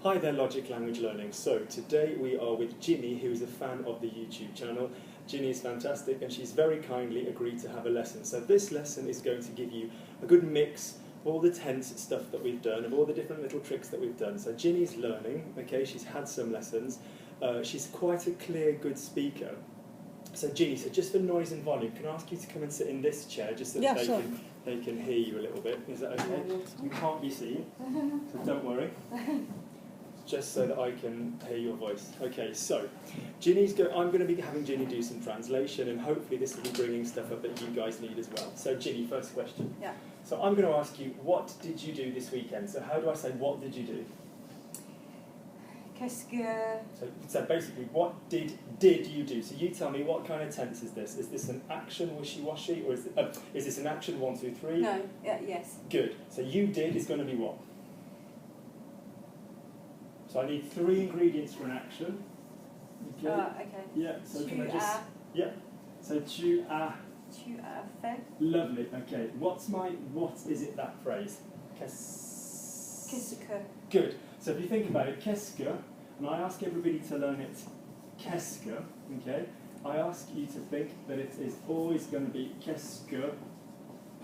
Hi there, Logic Language Learning. So today we are with Ginny, who is a fan of the YouTube channel. Ginny is fantastic and she's very kindly agreed to have a lesson. So this lesson is going to give you a good mix of all the tense stuff that we've done, of all the different little tricks that we've done. So Ginny's learning, okay, she's had some lessons. She's quite a clear, good speaker. So Ginny, so just for noise and volume, can I ask you to come and sit in this chair just so that they can hear you a little bit? Is that okay? You can't be seen, so don't worry. Just so that I can hear your voice. Okay, so I'm going to be having Ginny do some translation, and hopefully this will be bringing stuff up that you guys need as well. So Ginny, first question. Yeah. So I'm going to ask you, what did you do this weekend? So how do I say, what did you do? Qu'est-ce que... So basically, what did you do? So you tell me, what kind of tense is this? Is this an action wishy-washy, or is this an action 1, 2, 3? No, yes. Good. So you did is going to be what? So I need 3 ingredients for an action. Okay. Okay. Yeah. So tu can I just? as. Yeah. So tu as. Tu as fait. Lovely. Okay. What is it, that phrase? Qu'est-ce que. Good. So if you think about it, qu'est-ce que, and I ask everybody to learn it, qu'est-ce que, okay? I ask you to think that it is always going to be qu'est-ce que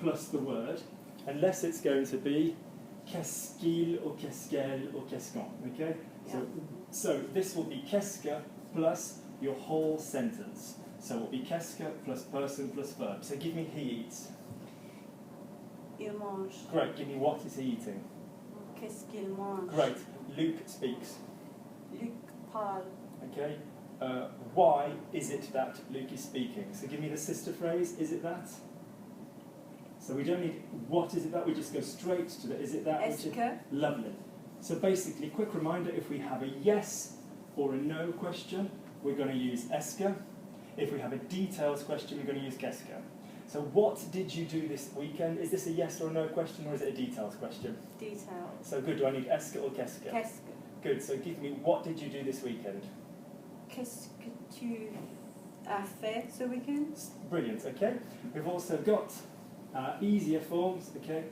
plus the word, unless it's going to be qu'est-ce qu'il or qu'est-ce qu'elle or qu'est-ce qu'on, okay? Yeah. So this will be qu'est-ce que plus your whole sentence. So it will be qu'est-ce que plus person plus verb. So give me he eats. Il mange. Great. Give me what is he eating. Qu'est-ce qu'il mange? Great. Luke speaks. Luc parle. Okay. Why is it that Luke is speaking? So give me the sister phrase. Is it that? So we don't need what is it that. We just go straight to the is it that. Est-ce que? Lovely. So basically, quick reminder: if we have a yes or a no question, we're going to use est-ce que. If we have a details question, we're going to use qu'est-ce que. So what did you do this weekend? Is this a yes or a no question, or is it a details question? Details. So good, do I need est-ce que or qu'est-ce que? Qu'est-ce que? Good, so give me, what did you do this weekend? Qu'est-ce que tu as fait ce weekend? Brilliant, okay. We've also got easier forms, okay.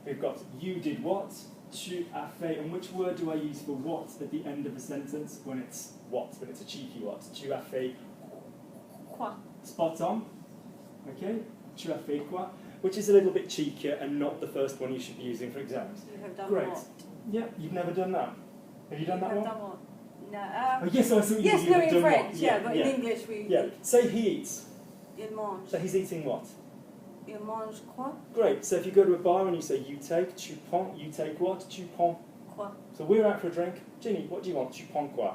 We've got you did what, tu as fait, and which word do I use for what at the end of a sentence when it's what, when it's a cheeky what? Tu as fait Quoi? Spot on, okay. Tu as fait quoi? Which is a little bit cheekier and not the first one you should be using for exams. You have done Great. what? Yeah, you've never done that. Have you done that one? Done what? No. Oh, yes, I see. Yes, you no, have in done French, what? yeah, but in English we... Yeah, say he eats. Il mange. So he's eating what? Il mange quoi? Great, so if you go to a bar and you say you take, tu prends, you take what? Tu prends. Quoi? So we're out for a drink. Ginny, what do you want? Tu prends quoi?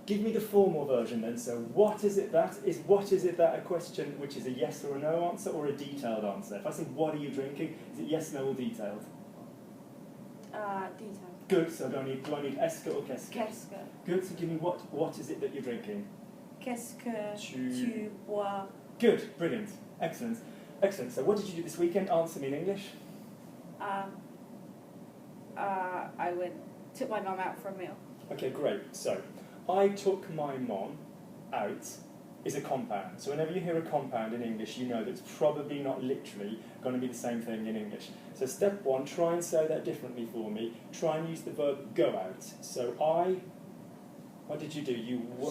Give me the formal version then. So what is it that a question which is a yes or a no answer or a detailed answer? If I say what are you drinking, is it yes, no or detailed? Detailed. Good, so do I need est-ce que or qu'est-ce que? Qu'est-ce que? Good, so give me what is it that you're drinking? Qu'est-ce que tu bois? Good, brilliant, excellent. Excellent, so what did you do this weekend? Answer me in English. I took my mum out for a meal. Okay, great. So, I took my mom out is a compound. So whenever you hear a compound in English, you know that it's probably not literally going to be the same thing in English. So step 1, try and say that differently for me. Try and use the verb go out. So what did you do?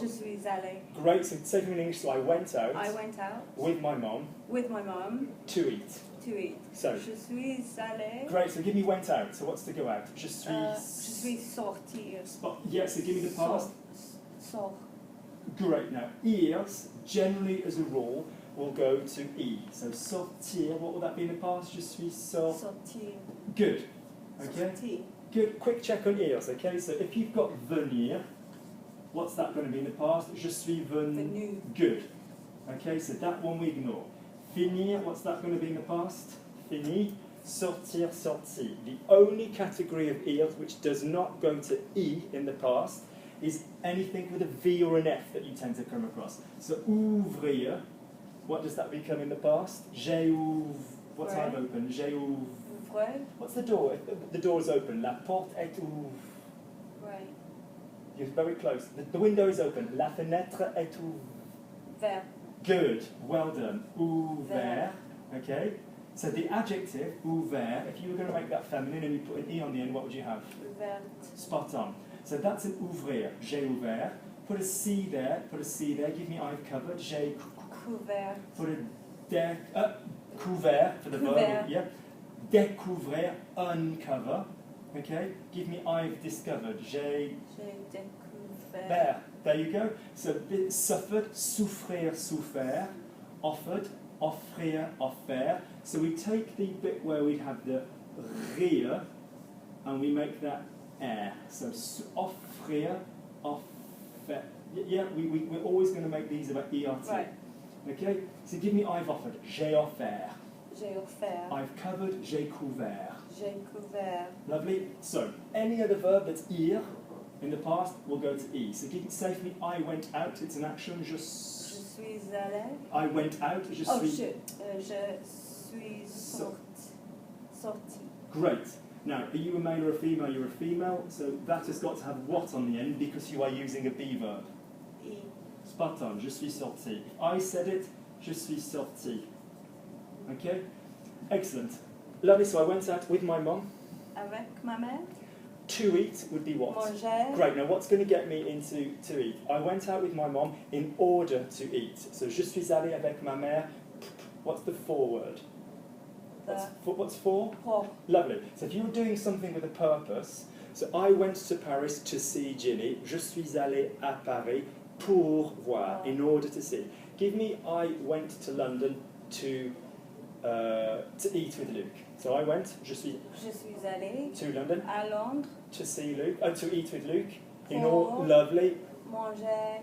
Je suis allée. Great, so say from in English, so I went out. I went out. With my mom. With my mum. To eat. To eat. So. Je suis allée. Great, so give me went out. So what's to go out? Je suis sortie. Yeah, so give me the past. Sort. Great, now ears, generally as a rule, will go to E. So sortir, what will that be in the past? Je suis sortir. Good. Okay? Sortir. Good, quick check on ears, okay? So if you've got venir, what's that going to be in the past? Je suis venu. Good. Okay, so that one we ignore. Finir, what's that going to be in the past? Fini. Sortir, sorti. The only category of ears which does not go to E in the past is anything with a V or an F that you tend to come across. So ouvrir, what does that become in the past? J'ai ouvert. What's I've opened? J'ai ouvert. What's the door? The door is open. La porte est ouverte. Right. You're very close. The window is open. La fenêtre est ouverte. Good. Well done. Ouvert. Okay. So the adjective ouvert, if you were going to make that feminine and you put an E on the end, what would you have? Ouverte. Spot on. So that's an ouvrir. J'ai ouvert. Put a C there. Put a C there. Give me I've covered. J'ai Couvert. put a couvert for the verb. Couvert. Yeah. Découvrir, uncover. Okay. Give me I've discovered. J'ai Découvert. There you go. So suffered, souffrir, souffert. Offered, offrir, offert. So we take the bit where we have the rire and we make that air. So offrir, offert. Yeah, we're always going to make these about ERT. Right. Okay? So give me I've offered. J'ai offert. J'ai offert. I've covered. J'ai couvert. J'ai couvert. Lovely. So any other verb that's ir in the past will go to e. So say for me, I went out. It's an action. Je suis allé. I went out. Je Oh, suis. je suis sorti. Great. Now, are you a male or a female? You're a female, so that has got to have what on the end because you are using a be verb. E. Spot on. Je suis sorti. If I said it, je suis sorti. Okay? Excellent. Lovely. So I went out with my mum. Avec ma mère. To eat would be what? Manger. Great. Now, what's going to get me into to eat? I went out with my mum in order to eat. So, je suis allé avec ma mère. What's the forward? What's for? Pour. Lovely. So, if you're doing something with a purpose, so I went to Paris to see Ginny. Je suis allé à Paris pour voir, in order to see. Give me I went to London to eat with Luke. So I went, je suis allé to London à Londres to see Luke, to eat with Luke. Pour Lovely. manger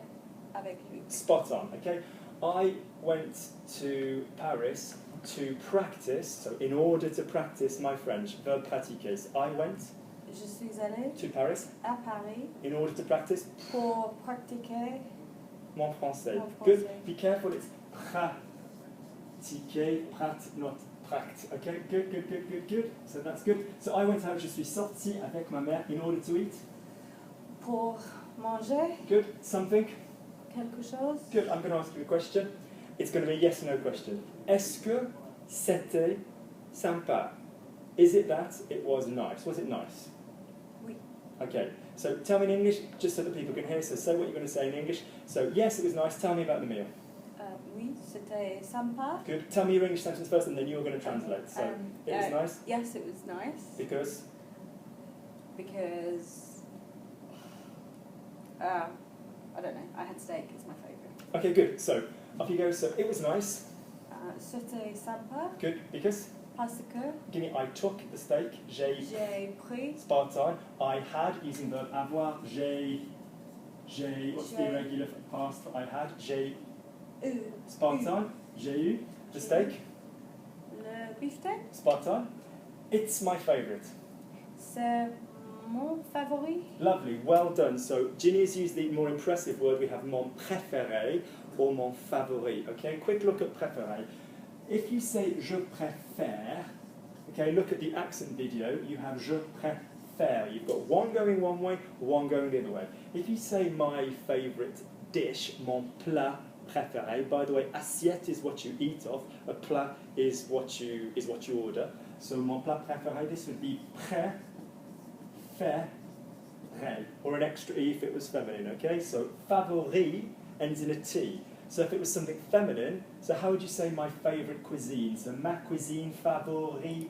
avec Luc. Spot on, okay. I went to Paris to practice, so in order to practice my French, verb pratiquer. So I went Je suis allé to Paris à Paris in order to practice pour pratiquer mon français. Mon français. Good. Be careful, it's pratiquer, not pract. Okay, good. So that's good. So I went out, je suis sorti avec ma mère in order to eat. pour manger Good. Something. quelque chose. Good. I'm going to ask you a question. It's going to be a yes or no question. Est-ce que c'était sympa? Is it that it was nice? Was it nice? Oui. Okay. So tell me in English, just so that people can hear. So say what you're going to say in English. So yes, it was nice. Tell me about the meal. Oui, c'était sympa. Good. Tell me your English sentence first, and then you're going to translate. So it was nice. Yes, it was nice. Because I don't know. I had steak. It's my favourite. okay, good. So off you go. So it was nice. C'était sympa Good. Because parce que give me. I took the steak. j'ai pris. Spot on. I had using the verb avoir. J'ai. What's the irregular past for I had? J'ai. Spot on. J'ai eu the steak. Le beefsteak. Spot on. It's my favourite. C'est mon favori. Lovely, well done. So Ginny has used the more impressive word. We have mon préféré or mon favori. Okay, quick look at préféré. If you say je préfère, okay, look at the accent video. You have je préfère. You've got one going one way, one going the other way. If you say my favourite dish, mon plat préféré. By the way, assiette is what you eat off. A plat is what you order. So mon plat préféré. This would be préféré. Or an extra E if it was feminine, okay? So favori ends in a T. So if it was something feminine, so how would you say my favourite cuisine? So ma cuisine favorite.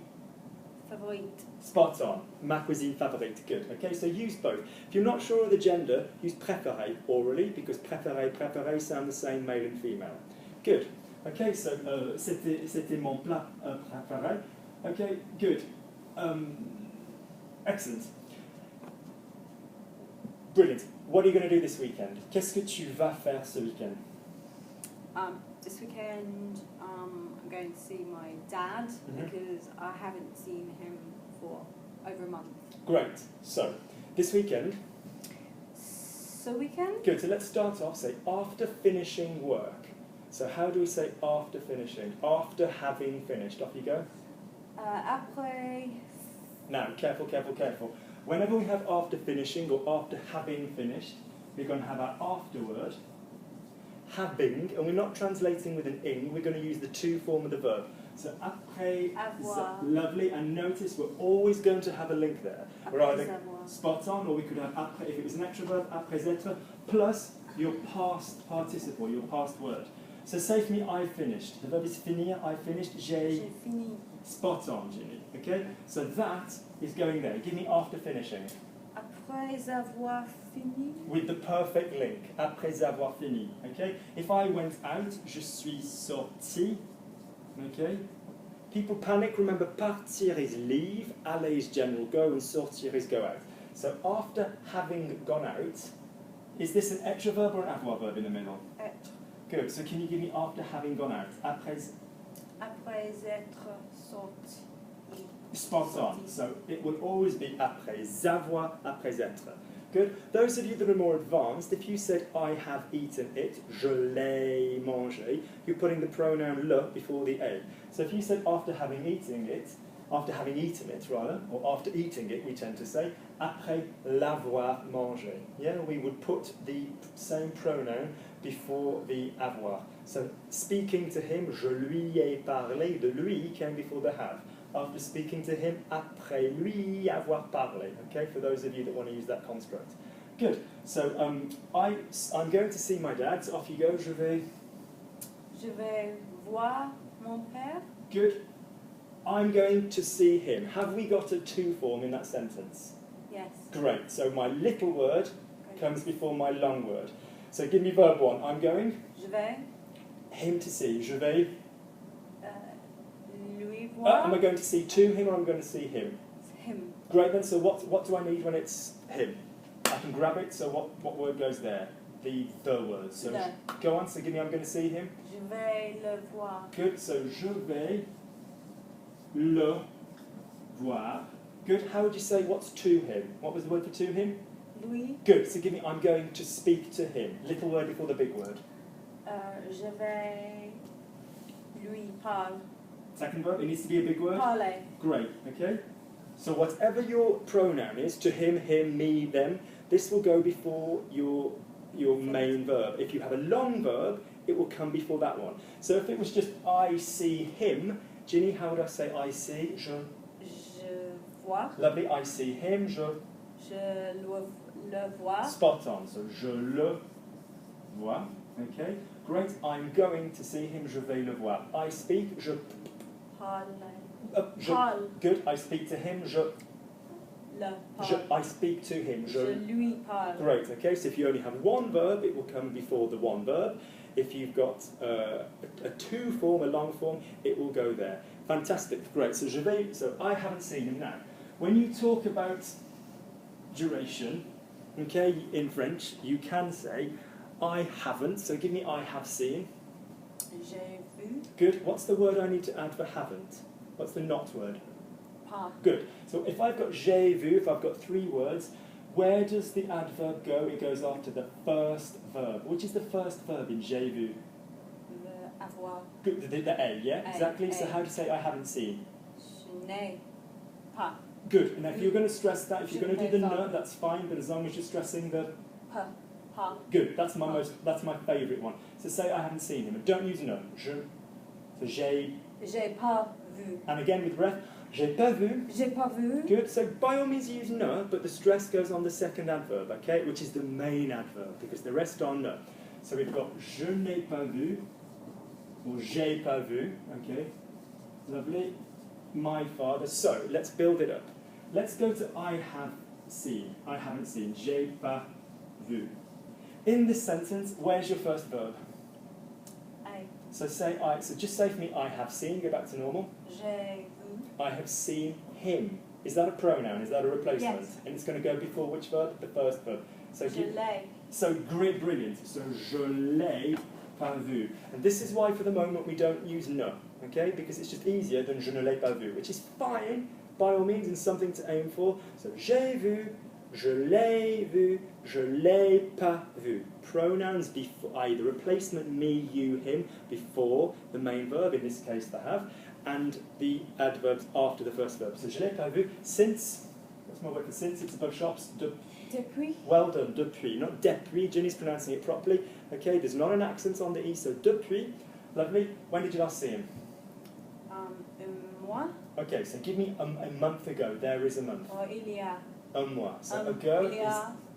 Favorite. Spot on. Ma cuisine favorite. Good. Okay, so use both. If you're not sure of the gender, use préféré orally because préféré sound the same male and female. Good. Okay, so c'était mon plat préféré. Okay, good. Excellent. Brilliant. What are you going to do this weekend? Qu'est-ce que tu vas faire ce weekend? This weekend, I'm going to see my dad because I haven't seen him for over a month. Great. So, this weekend. So weekend? Good. So let's start off. Say after finishing work. So how do we say after finishing? After having finished. Off you go. Après. Now, careful. Whenever we have after finishing or after having finished, we're going to have our afterword, having, and we're not translating with an ing, we're going to use the to form of the verb. So après, Avoir. lovely, and notice we're always going to have a link there. Après avoir. Spot on, or we could have après, if it was an extra verb, après être, plus your past participle, your past word. So say for me, I finished. The verb is finir, I finished, j'ai fini. spot on, Ginny. Okay? So that is going there. Give me after finishing. Après avoir fini. With the perfect link. Après avoir fini. Okay? If I went out, je suis sorti. Okay? People panic. Remember, partir is leave, aller is general go, and sortir is go out. So after having gone out, is this an extra verb or an avoir verb in the middle? Être. Good. So can you give me after having gone out? Après être sorti. spot on. So it will always be après avoir, après être. Good. Those of you that are more advanced, if you said I have eaten it, je l'ai mangé, you're putting the pronoun le before the a. So if you said after having eaten it, or after eating it, we tend to say après l'avoir mangé. Yeah, we would put the same pronoun before the avoir. So speaking to him, je lui ai parlé, the lui came before the have. After speaking to him, après lui avoir parlé. Okay, for those of you that want to use that construct. Good. So I'm going to see my dad. So off you go. Je vais voir mon père. Good. I'm going to see him. Have we got a to form in that sentence? Yes. Great. So my little word comes before my long word. So give me verb 1. I'm going. Je vais. Him to see. Je vais. Lui voir. Am I going to see to him or am I going to see him? Him. Great then. So what do I need when it's him? I can grab it. So what word goes there? The word. So Le. go on. So give me. I'm going to see him. Je vais le voir. Good. So je vais le voir. Good. How would you say what's to him? What was the word for to him? Lui. Good. So give me. I'm going to speak to him. Little word before the big word. Je vais lui parler. Second verb. It needs to be a big word. Parler. Great. Okay. So whatever your pronoun is, to him, him, me, them, this will go before your main verb. If you have a long verb, it will come before that one. So if it was just I see him, Ginny, how would I say I see? Je vois. Lovely. I see him. Je le vois. Spot on. So je le vois. Okay. Great. I'm going to see him. Je vais le voir. I speak. Je parle. Parle. Good. I speak to him. I speak to him. Je lui parle. Great. Okay. So if you only have one verb, it will come before the one verb. If you've got a to form, a long form, it will go there. Fantastic. Great. So je vais. So I haven't seen him now. When you talk about duration, okay, in French, you can say I haven't. So give me I have seen. J'ai vu. Good. What's the word I need to add for haven't? What's the not word? Pas. Good. So if I've got j'ai vu, if I've got 3 words, where does the adverb go? It goes after the first verb. Which is the first verb in j'ai vu? Le avoir. Good. The A, yeah? A, exactly. A. So how do you say I haven't seen? Je n'ai pas. Good. And if you're going to stress that, if you're going to do the Je n'ai no, pas. that's fine, but as long as you're stressing the... Pas. Good. That's my favourite one. So say I haven't seen him. And don't use no. Je. So j'ai... J'ai pas vu. And again with ref, j'ai pas vu. J'ai pas vu. Good. So by all means use no, but the stress goes on the second adverb, okay, which is the main adverb, because the rest are no. So we've got je n'ai pas vu, or j'ai pas vu, okay. Lovely. My father. So let's build it up. Let's go to I have seen. I haven't seen. J'ai pas vu. In this sentence, where's your first verb? I. So say I. So just say for me, I have seen. Go back to normal. J'ai vu. I have seen him. Is that a pronoun? Is that a replacement? Yes. And it's going to go before which verb? The first verb. So Je l'ai. So great, brilliant. So je l'ai pas vu. And this is why for the moment we don't use no, okay? Because it's just easier than je ne l'ai pas vu, which is fine, by all means, and something to aim for. So j'ai vu, je l'ai pas vu. Pronouns before, i.e. the replacement me, you, him, before the main verb, in this case the have, and the adverbs after the first verb. So je l'ai pas vu since, what's my word for since? It's above shops. Depuis. Well done, depuis, not depuis. Ginny's pronouncing it properly. Okay, there's not an accent on the E, so depuis. Lovely. When did you last see him? Un mois. Okay, so give me a month ago. There is a month. Il y a un mois. So a girl il y a is